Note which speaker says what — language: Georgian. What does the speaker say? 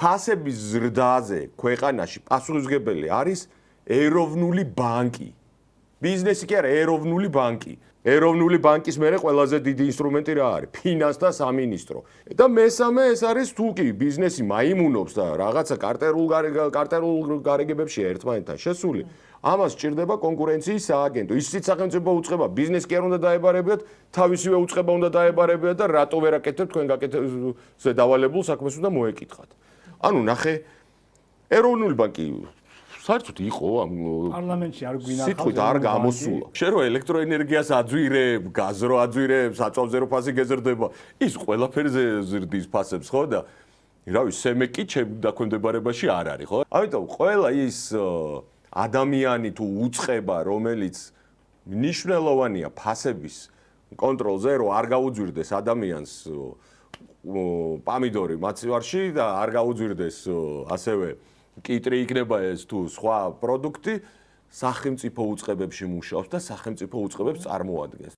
Speaker 1: ფასების ზრდაზე ქვეყანაში პასუხისმგებელი არის ეროვნული ბანკი. ბიზნესი კი არა, ეროვნული ბანკი. ეროვნული ბანკის მერე ყველაზე დიდი ინსტრუმენტი რა არის? ფინანსთა სამინისტრო. და მესამე ეს არის თუ კი ბიზნესი მაიმუნობს და რაღაცა კარტერულ გარიგებებში ერთმანეთთან შესული, ამას სჭირდება კონკურენციის სააგენტო. ისიც სახელმწიფო უწყება, ბიზნესი კი არ უნდა დაებარებიათ, თავისივე უწყება უნდა დაებარებიათ და რატო ვერ აკეთებთ თქვენ გაკეთებაზე დავალებულ საქმეს უნდა მოეკითხათ. ანუ ნახე, ეროვნული ბანკი საერთოდ იყო ამ
Speaker 2: პარლამენტში არ გვინახავს.
Speaker 1: სიტყვით არ გამოსულა. შენ რო ელექტროენერგიას აძვირებ, გაზს რო აძვირებ, საწვავზე რო ფასი გეზრდება, ის ყველაფერზე ზრდის ფასებს, ხო და რა ვიცი, სემეკი ჩემ დაქვემდებარებაში არ არის, ხო? ამიტომ ყველა ის ადამიანი თუ უწყება, რომელიც მნიშვნელოვანია ფასების კონტროლზე, რომ არ გაუძვირდეს ადამიანს პამიდორი მაცივარში და არ გაუძვირდეს ასევე კიტრი იქნება ეს თუ სხვა პროდუქტი, სახელმწიფო უწყებებში მუშაობს და სახელმწიფო უწყებებს წარმოადგენს.